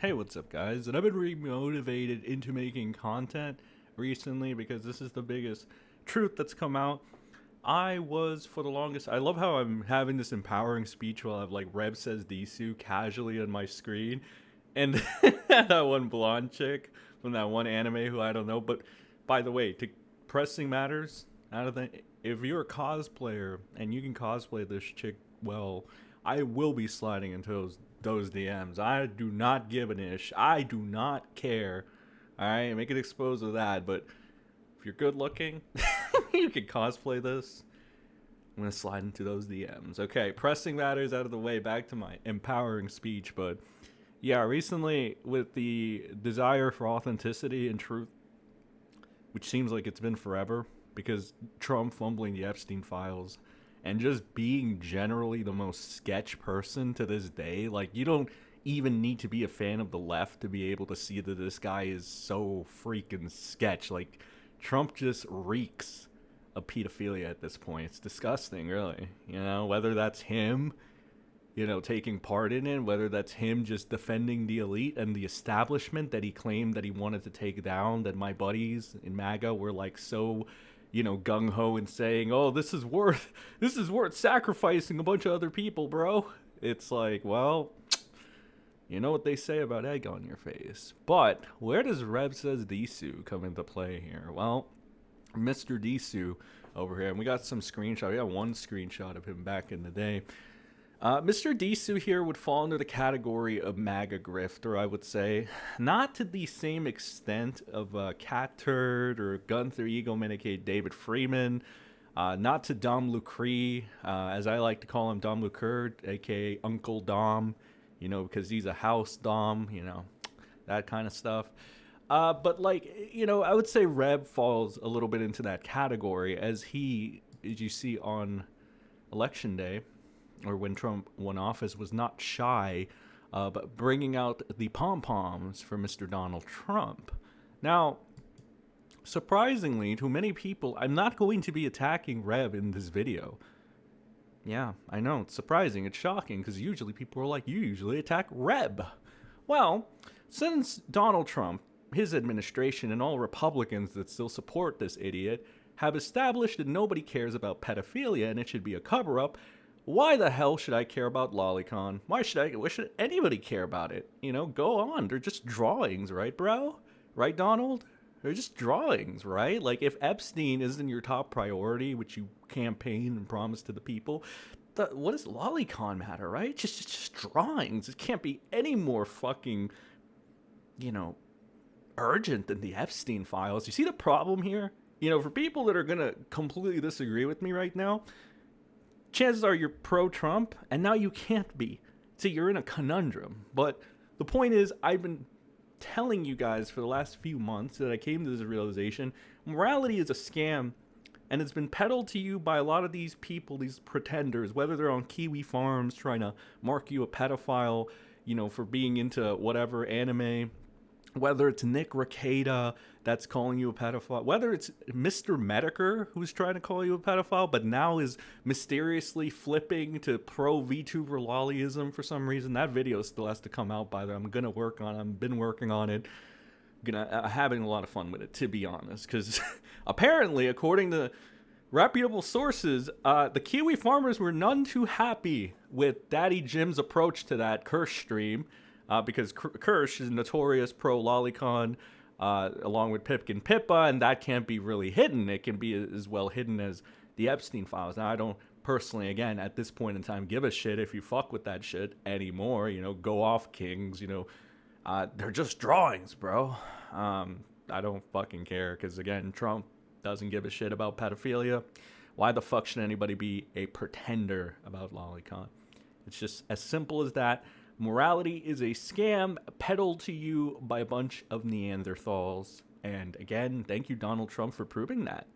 Hey, what's up, guys? And I've been re-motivated into making content recently because this is the biggest truth that's come out. I was, for the longest, I love how I'm having this empowering speech while I have like Rev Says Desu casually on my screen. And that one blonde chick from that one anime who I don't know. But by the way, to pressing matters, out of the, if you're a cosplayer and you can cosplay this chick well, I will be sliding into those DMs. I do not give an ish. I do not care. All right, make it exposed with that. But if you're good looking, you can cosplay this. I'm gonna slide into those DMs. Okay, pressing matters out of the way. Back to my empowering speech. But yeah, recently with the desire for authenticity and truth, which seems like it's been forever, because Trump fumbling the Epstein files and just being generally the most sketch person to this day. Like, you don't even need to be a fan of the left to be able to see that this guy is so freaking sketch. Like, Trump just reeks of pedophilia at this point. It's disgusting, really. You know, whether that's him, you know, taking part in it, whether that's him just defending the elite and the establishment that he claimed that he wanted to take down, that my buddies in MAGA were like so, you know, gung-ho and saying, oh, this is worth sacrificing a bunch of other people, bro. It's like, well, you know what they say about egg on your face. But where does Rev Says Desu come into play here? Well, Mr. Desu over here, and we got some screenshot. We got one screenshot of him back in the day. Mr. Desu here would fall under the category of MAGA grifter, I would say. Not to the same extent of Cat Turd or Gunther Egomenic David Freeman. Not to Dom Lucree, as I like to call him, Dom Lucre, aka Uncle Dom, you know, because he's a house Dom, you know, that kind of stuff. But like, you know, I would say Rev falls a little bit into that category, as he, as you see on Election Day, or when Trump won office, was not shy but bringing out the pom-poms for Mr. Donald Trump. Now, surprisingly, to many people, I'm not going to be attacking Rev in this video. Yeah, I know, it's surprising, it's shocking, because usually people are like, you usually attack Rev. Well, since Donald Trump, his administration, and all Republicans that still support this idiot have established that nobody cares about pedophilia and it should be a cover-up, why the hell should I care about lolicon? Why should anybody care about it? You know, go on. They're just drawings, right, bro? Right, Donald? They're just drawings, right? Like, if Epstein isn't your top priority, which you campaign and promise to the people, what does lolicon matter, right? Just drawings. It can't be any more fucking, you know, urgent than the Epstein files. You see the problem here? You know, for people that are gonna completely disagree with me right now, chances are you're pro-Trump, and now you can't be. So you're in a conundrum. But the point is, I've been telling you guys for the last few months that I came to this realization, morality is a scam, and it's been peddled to you by a lot of these people, these pretenders, whether they're on Kiwi Farms trying to mark you a pedophile, you know, for being into whatever anime, whether it's Nick Rekieta that's calling you a pedophile, whether it's Mr. Medicare who's trying to call you a pedophile, but now is mysteriously flipping to pro VTuber lollyism for some reason. That video still has to come out, by the way. I'm gonna work on it. I've been working on it. Having a lot of fun with it, to be honest, because apparently, according to reputable sources, the Kiwi farmers were none too happy with Daddy Jim's approach to that Kirsch stream. Because Kirsch is notorious pro-lolicon, along with Pipkin Pippa, and that can't be really hidden. It can be as well hidden as the Epstein files. Now, I don't personally, again, at this point in time, give a shit if you fuck with that shit anymore. You know, go off, kings. You know, they're just drawings, bro. I don't fucking care, because, again, Trump doesn't give a shit about pedophilia. Why the fuck should anybody be a pretender about lolicon? It's just as simple as that. Morality is a scam peddled to you by a bunch of Neanderthals. And again, thank you, Donald Trump, for proving that.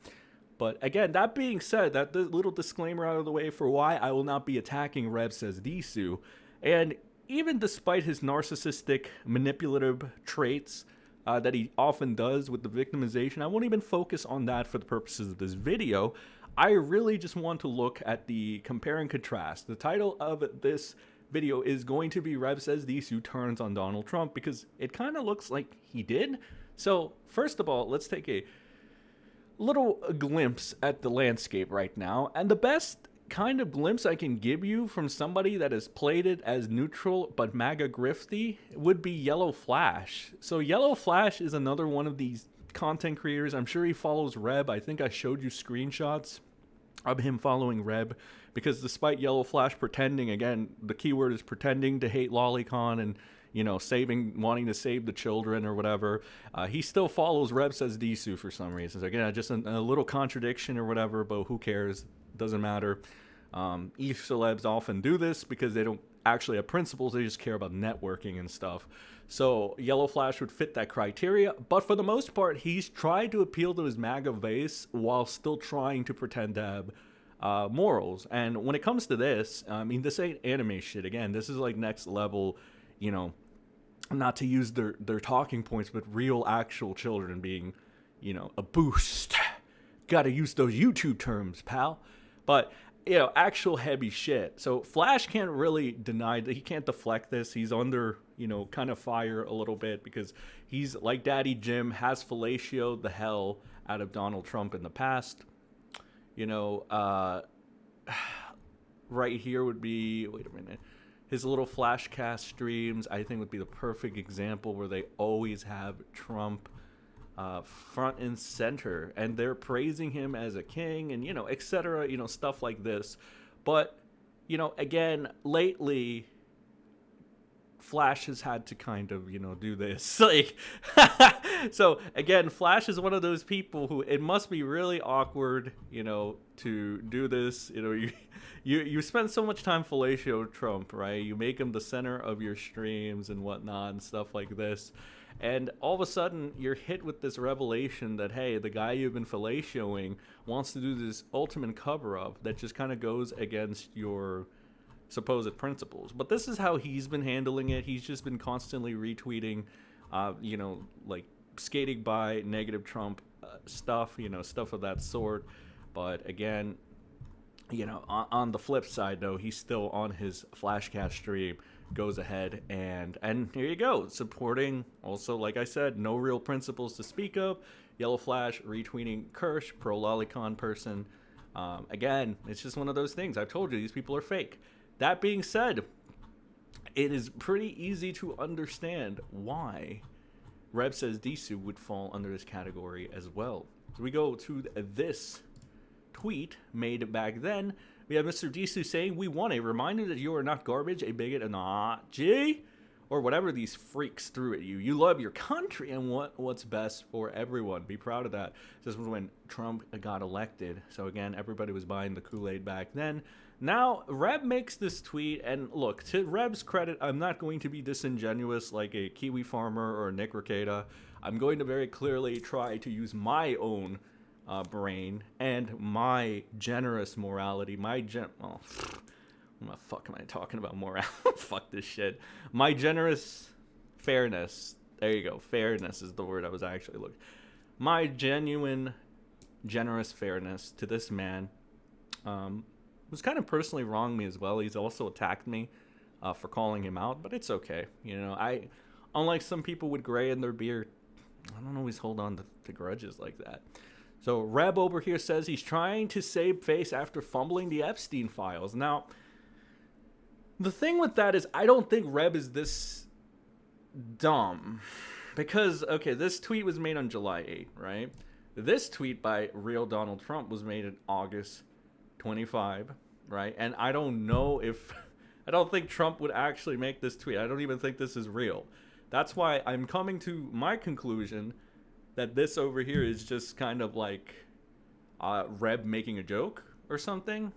But again, that being said, that little disclaimer out of the way for why I will not be attacking Rev Says Desu. And even despite his narcissistic, manipulative traits that he often does with the victimization, I won't even focus on that for the purposes of this video. I really just want to look at the compare and contrast. The title of this video is going to be Rev Says Desu turns on Donald Trump, because it kind of looks like he did. So first of all, let's take a little glimpse at the landscape right now. And the best kind of glimpse I can give you from somebody that has played it as neutral but MAGA grifty would be Yellow Flash. So Yellow Flash is another one of these content creators. I'm sure he follows Reb. I think I showed you screenshots of him following Reb, because despite Yellow Flash pretending, again, the keyword is pretending to hate Lolicon and, you know, wanting to save the children or whatever, he still follows Rev Says Desu for some reason. So again, just a little contradiction or whatever, but who cares? Doesn't matter. E-celebs often do this because they don't actually have principles. They just care about networking and stuff. So Yellow Flash would fit that criteria. But for the most part, he's tried to appeal to his MAGA base while still trying to pretend to have morals. And when it comes to this, I mean, this ain't anime shit. Again, this is like next level, you know, not to use their talking points, but real actual children being, you know, a boost. Gotta use those YouTube terms, pal. But, you know, actual heavy shit. So Flash can't really deny that. He can't deflect this. He's under, you know, kind of fire a little bit, because he's, like Daddy Jim, has fellatioed the hell out of Donald Trump in the past. You know, right here would be, wait a minute, his little Flashcast streams, I think, would be the perfect example where they always have Trump front and center, and they're praising him as a king and, you know, etc., you know, stuff like this. But, you know, again, lately Flash has had to kind of, you know, do this. Like, so again, Flash is one of those people who, it must be really awkward, you know, to do this. You know, you spend so much time fellatio Trump, right? You make him the center of your streams and whatnot and stuff like this. And all of a sudden, you're hit with this revelation that, hey, the guy you've been fellatioing wants to do this ultimate cover-up that just kind of goes against your supposed principles. But this is how he's been handling it. He's just been constantly retweeting, you know, like skating by negative Trump stuff, you know, stuff of that sort. But again, you know, on the flip side, though, he's still on his Flashcast stream, goes ahead and here you go, supporting also, like I said, no real principles to speak of. Yellow Flash retweeting Kirsch, pro lolicon person. Again, it's just one of those things. I've told you, these people are fake. That being said, it is pretty easy to understand why Rev Says Desu would fall under this category as well. So we go to this tweet made back then. We have Mr. Desu saying, "We want a reminder that you are not garbage, a bigot, a Nazi, or whatever these freaks threw at you. You love your country and want what's best for everyone. Be proud of that." This was when Trump got elected. So again, everybody was buying the Kool-Aid back then. Now, Reb makes this tweet, and look, to Reb's credit, I'm not going to be disingenuous like a Kiwi farmer or Nick Rekieta. I'm going to very clearly try to use my own brain and my generous morality, what the fuck am I talking about? Morality? Fuck this shit. My generous fairness. There you go. Fairness is the word I was actually looking. My genuine, generous fairness to this man was kind of personally wronged me as well. He's also attacked me for calling him out, but it's okay. You know, unlike some people with gray in their beard, I don't always hold on to grudges like that. So Reb over here says he's trying to save face after fumbling the Epstein files. Now, the thing with that is, I don't think Reb is this dumb. Because, okay, this tweet was made on July 8th, right? This tweet by real Donald Trump was made in August 25, right? And I don't know if... I don't think Trump would actually make this tweet. I don't even think this is real. That's why I'm coming to my conclusion that this over here is just kind of like Reb making a joke or something.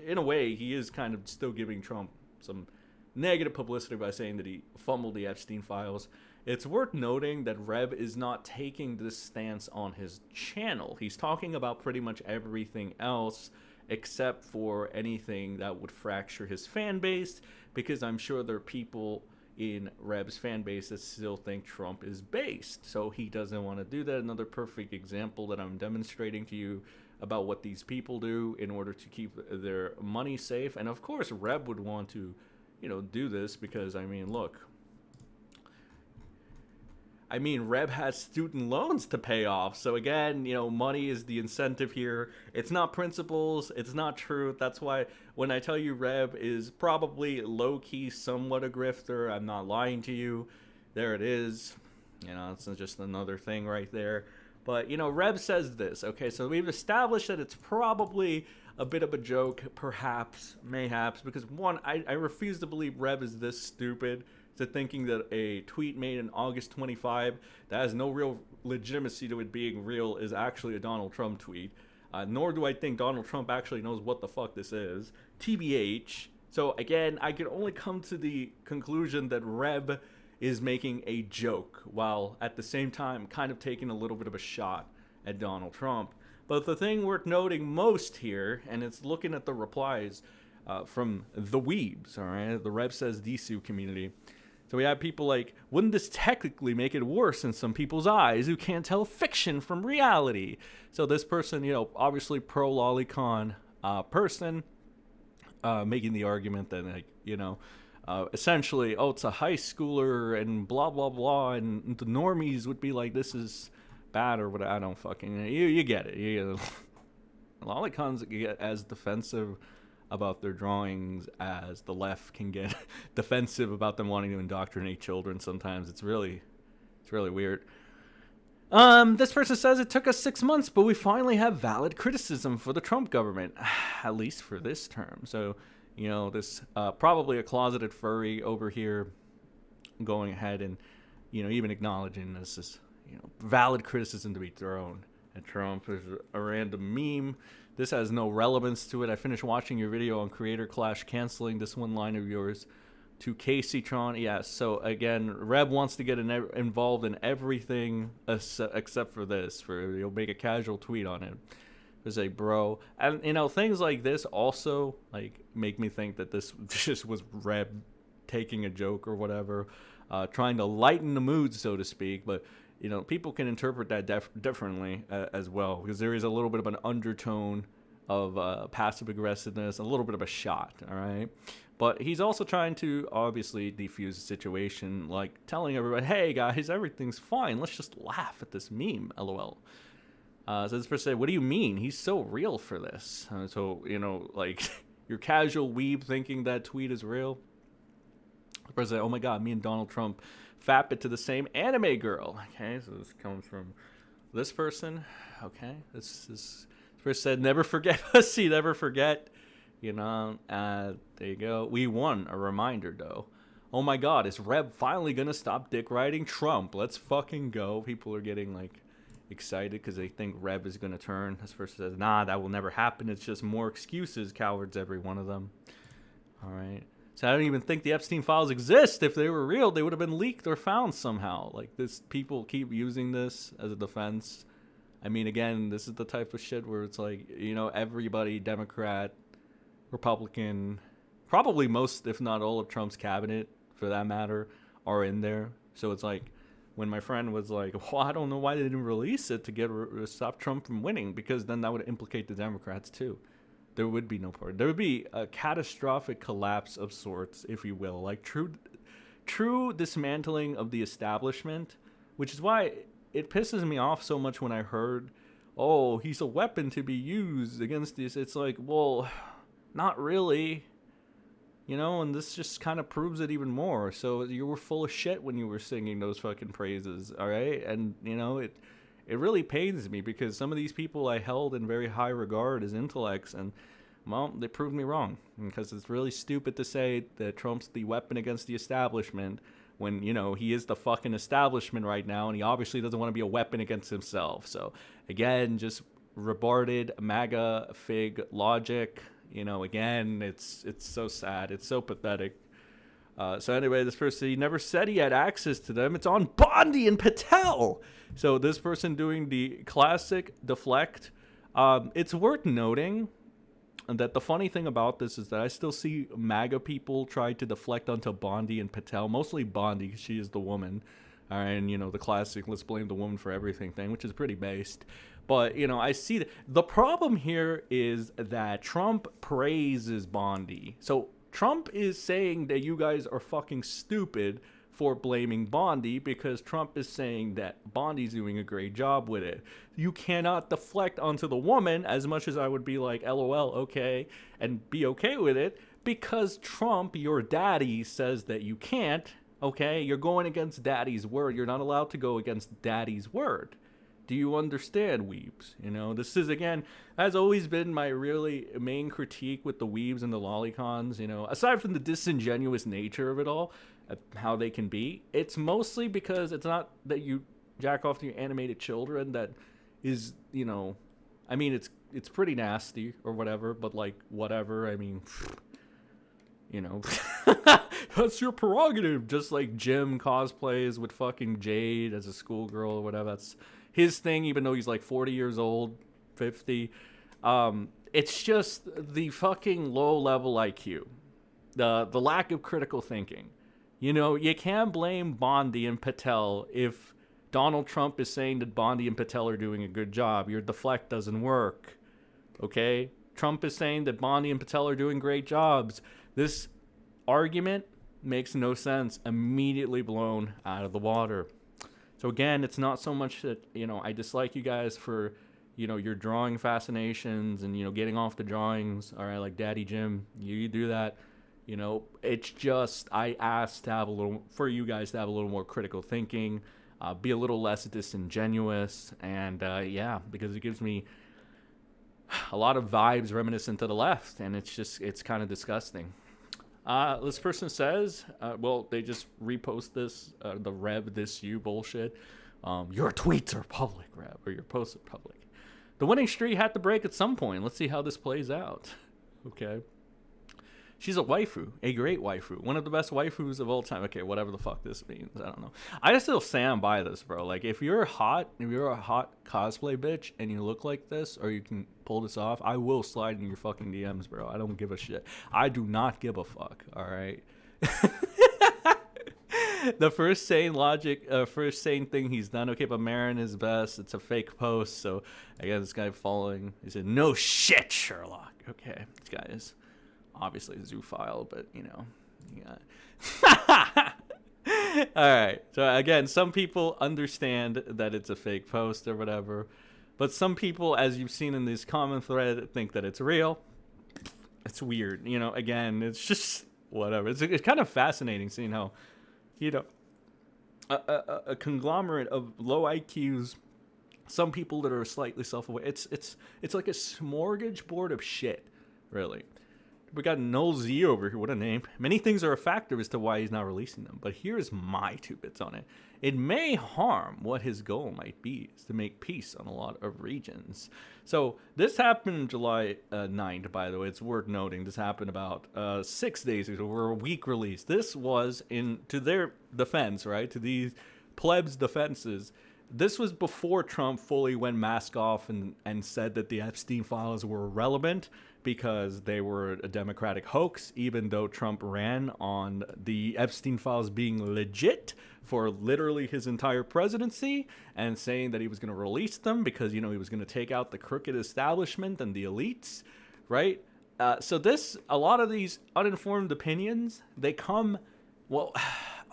In a way, he is kind of still giving Trump some negative publicity by saying that he fumbled the Epstein files. It's worth noting that Reb is not taking this stance on his channel. He's talking about pretty much everything else except for anything that would fracture his fan base, because I'm sure there are people in Reb's fan base that still think Trump is based. So he doesn't want to do that. Another perfect example that I'm demonstrating to you about what these people do in order to keep their money safe. And of course, Reb would want to, do this because, I mean, look. I mean, Rev has student loans to pay off. So again, money is the incentive here. It's not principles. It's not truth. That's why when I tell you Rev is probably low-key somewhat a grifter, I'm not lying to you. There it is. It's just another thing right there. But, Rev says this. Okay, so we've established that it's probably a bit of a joke, perhaps, mayhaps, because one, I refuse to believe Rev is this stupid to thinking that a tweet made in August 25 that has no real legitimacy to it being real is actually a Donald Trump tweet. Nor do I think Donald Trump actually knows what the fuck this is. TBH. So again, I can only come to the conclusion that Rev is making a joke while at the same time kind of taking a little bit of a shot at Donald Trump. But the thing worth noting most here, and it's looking at the replies from the weebs, all right, the Rev Says Desu community. So we have people like, wouldn't this technically make it worse in some people's eyes who can't tell fiction from reality? So this person, obviously pro-lolicon person, making the argument that, essentially, it's a high schooler and blah, blah, blah, and the normies would be like, this is bad or what. I don't fucking, you get it. Lolicons get as defensive about their drawings as the left can get defensive about them wanting to indoctrinate children. Sometimes it's really weird. This person says it took us 6 months, but we finally have valid criticism for the Trump government, at least for this term. So, this probably a closeted furry over here going ahead and, even acknowledging this is, valid criticism to be thrown at Trump. There's a random meme. This has no relevance to it. I finished watching your video on Creator Clash canceling this one line of yours to Casey Tron. Yes, so again, Reb wants to get involved in everything except for this. You'll make a casual tweet on it. There's a bro. And, things like this also, make me think that this just was Reb taking a joke or whatever, trying to lighten the mood, so to speak. But, people can interpret that differently as well, because there is a little bit of an undertone of passive aggressiveness, a little bit of a shot, all right? But he's also trying to obviously defuse the situation, like telling everybody, hey, guys, everything's fine. Let's just laugh at this meme, LOL. So this person said, what do you mean? He's so real for this. So, your casual weeb thinking that tweet is real. The person said, oh my God, me and Donald Trump fap it to the same anime girl. Okay, so this comes from this person. Okay, this person said, never forget pussy, never forget. There you go. We won. A reminder, though. Oh my God, is Reb finally gonna stop dick riding Trump? Let's fucking go. People are getting excited because they think Reb is gonna turn. This person says, nah, that will never happen. It's just more excuses, cowards, every one of them. All right. So I don't even think the Epstein files exist. If they were real, they would have been leaked or found somehow. People keep using this as a defense. I mean, again, this is the type of shit where it's everybody, Democrat, Republican, probably most, if not all of Trump's cabinet, for that matter, are in there. So it's when my friend was like, well, I don't know why they didn't release it to stop Trump from winning, because then that would implicate the Democrats too. There would be no part. There would be a catastrophic collapse of sorts, if you will, true dismantling of the establishment, which is why it pisses me off so much when I heard, oh, he's a weapon to be used against this. It's well, not really, and this just kind of proves it even more. So you were full of shit when you were singing those fucking praises, all right? And, it really pains me because some of these people I held in very high regard as intellects, and, well, they proved me wrong, because it's really stupid to say that Trump's the weapon against the establishment when, he is the fucking establishment right now, and he obviously doesn't want to be a weapon against himself. So, again, just rebarded MAGA fig logic. Again, it's so sad. It's so pathetic. So anyway, this person, he never said he had access to them. It's on Bondi and Patel. So this person doing the classic deflect. It's worth noting that the funny thing about this is that I still see MAGA people try to deflect onto Bondi and Patel. Mostly Bondi, because she is the woman. And, the classic, let's blame the woman for everything thing, which is pretty based. But, I see the problem here is that Trump praises Bondi. So Trump is saying that you guys are fucking stupid for blaming Bondi because Trump is saying that Bondi's doing a great job with it. You cannot deflect onto the woman, as much as I would be like, LOL, okay, and be okay with it, because Trump, your daddy, says that you can't, okay? You're going against daddy's word. You're not allowed to go against daddy's word. Do you understand, weebs? You know, this is, again, has always been my really main critique with the weebs and the lolicons, you know, aside from the disingenuous nature of it all, how they can be. It's mostly because it's not that you jack off to your animated children that is, you know, I mean, it's pretty nasty or whatever, but like, whatever, I mean, you know, that's your prerogative. Just like Jim cosplays with fucking Jade as a schoolgirl or whatever. That's his thing, even though he's like 40 years old, 50. It's just the fucking low level IQ, the lack of critical thinking. You know, you can't blame Bondi and Patel if Donald Trump is saying that Bondi and Patel are doing a good job. Your deflect doesn't work. Okay? Trump is saying that Bondi and Patel are doing great jobs. This argument makes no sense. Immediately blown out of the water. So again, it's not so much that, you know, I dislike you guys for, you know, your drawing fascinations and, you know, getting off the drawings. All right, like Daddy Jim, you do that. You know, it's just, I asked to have a little, for you guys to have a little more critical thinking, be a little less disingenuous, and yeah, because it gives me a lot of vibes reminiscent to the left, and it's just, it's kind of disgusting. This person says, well, they just repost this, the Rev Desu bullshit. Your tweets are public, Rev, or your posts are public. The winning streak had to break at some point. Let's see how this plays out. Okay. She's a waifu, a great waifu, one of the best waifus of all time. Okay, whatever the fuck this means, I don't know. I just still stand by this, bro. Like, if you're a hot cosplay bitch and you look like this, or you can pull this off, I will slide in your fucking DMs, bro. I don't give a shit. I do not give a fuck. All right. The first sane thing he's done. Okay, but Marin is best. It's a fake post, so I got this guy following. He said, "No shit, Sherlock." Okay, this guy is obviously a zoophile, but you know, yeah. All right. So again, some people understand that it's a fake post or whatever, but some people, as you've seen in this comment thread, think that it's real. It's weird, you know. Again, it's just whatever. It's kind of fascinating seeing how, you know, a conglomerate of low IQs, some people that are slightly self-aware. It's like a smorgasbord of shit, really. We got Null Z over here. What a name. Many things are a factor as to why he's not releasing them, but here's my 2 bits on it. It may harm what his goal might be, is to make peace on a lot of regions. So this happened July 9th, by the way. It's worth noting. This happened about 6 days ago. We're a week release. This was, to their defense, right, to these plebs' defenses, this was before Trump fully went mask off and said that the Epstein files were irrelevant because they were a Democratic hoax, even though Trump ran on the Epstein files being legit for literally his entire presidency and saying that he was going to release them because, you know, he was going to take out the crooked establishment and the elites, right? So a lot of these uninformed opinions, they come, well,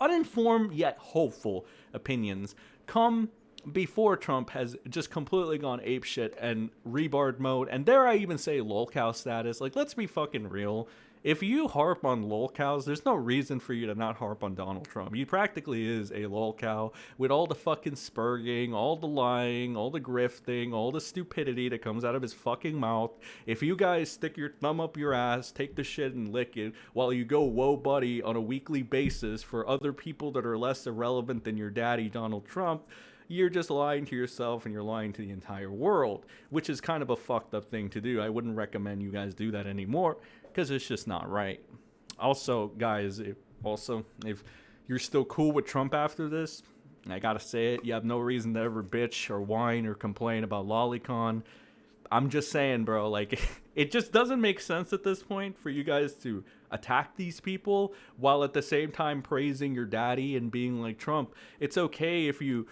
uninformed yet hopeful opinions come before Trump has just completely gone apeshit and rebarred mode, and dare I even say lolcow status. Like, let's be fucking real. If you harp on lolcows, there's no reason for you to not harp on Donald Trump. He practically is a lolcow with all the fucking spurging, all the lying, all the grifting, all the stupidity that comes out of his fucking mouth. If you guys stick your thumb up your ass, take the shit and lick it, while you go whoa buddy on a weekly basis for other people that are less irrelevant than your daddy, Donald Trump, you're just lying to yourself and you're lying to the entire world, which is kind of a fucked up thing to do. I wouldn't recommend you guys do that anymore because it's just not right. Also, guys, if you're still cool with Trump after this, I gotta say it, you have no reason to ever bitch or whine or complain about Lolicon. I'm just saying, bro, like, it just doesn't make sense at this point for you guys to attack these people while at the same time praising your daddy and being like, Trump, it's okay if you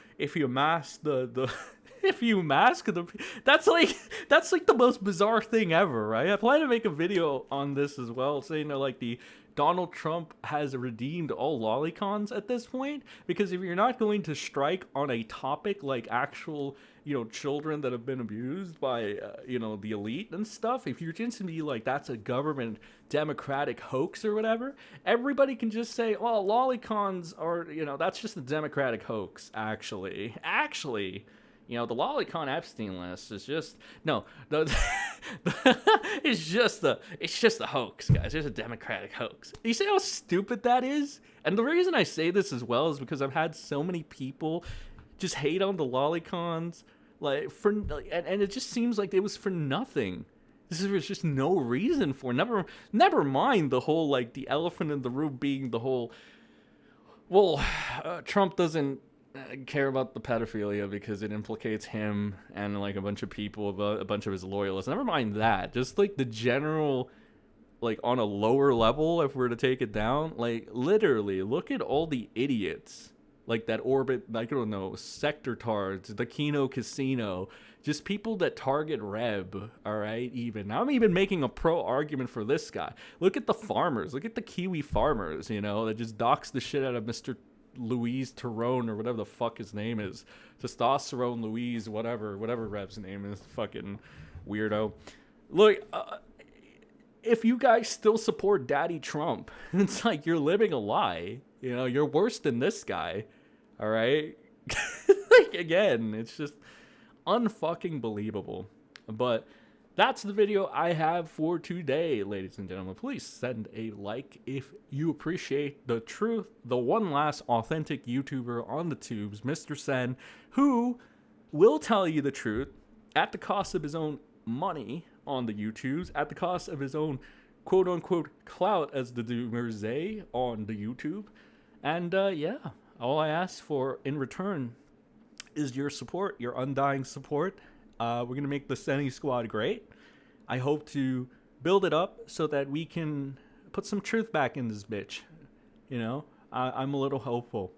mask the if you mask the, that's like the most bizarre thing ever, right? I plan to make a video on this as well, saying that like the Donald Trump has redeemed all lolicons at this point, because if you're not going to strike on a topic like actual, children that have been abused by, the elite and stuff, if you're just gonna be like, that's a government democratic hoax or whatever, everybody can just say, well, lolicons are, that's just a democratic hoax, actually. The lolicon Epstein list is just it's just a hoax, guys. It's a democratic hoax. You see how stupid that is? And the reason I say this as well is because I've had so many people just hate on the lolicons, and it just seems like it was for nothing. This was just no reason for. Never mind the whole like the elephant in the room being the whole. Well, Trump doesn't care about the pedophilia because it implicates him and like a bunch of people, a bunch of his loyalists. Never mind that. Just like the general, like on a lower level, if we're to take it down, like literally look at all the idiots like that orbit, I don't know, sector tards, the Kino Casino, just people that target Rev, all right? Now I'm even making a pro argument for this guy. Look at the farmers. Look at the Kiwi farmers, that just dox the shit out of Mr. Louise Tyrone or whatever the fuck his name is. Testosterone Louise, whatever Rev's name is. Fucking weirdo. Look, if you guys still support Daddy Trump, it's like you're living a lie. You're worse than this guy. All right? Like, again, it's just unfucking believable. But that's the video I have for today, ladies and gentlemen. Please send a like if you appreciate the truth. The one last authentic YouTuber on the tubes, MrSEN, who will tell you the truth at the cost of his own money on the YouTubes, at the cost of his own quote-unquote clout as the Dumerzay on the YouTube. And all I ask for in return is your support, your undying support. We're going to make the Senny Squad great. I hope to build it up so that we can put some truth back in this bitch. I'm a little hopeful.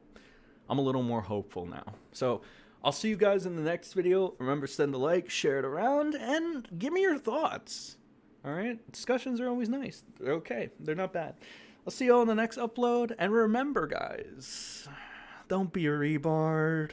I'm a little more hopeful now. So I'll see you guys in the next video. Remember, send a like, share it around, and give me your thoughts. All right? Discussions are always nice. They're okay. They're not bad. I'll see you all in the next upload. And remember, guys, don't be a retard.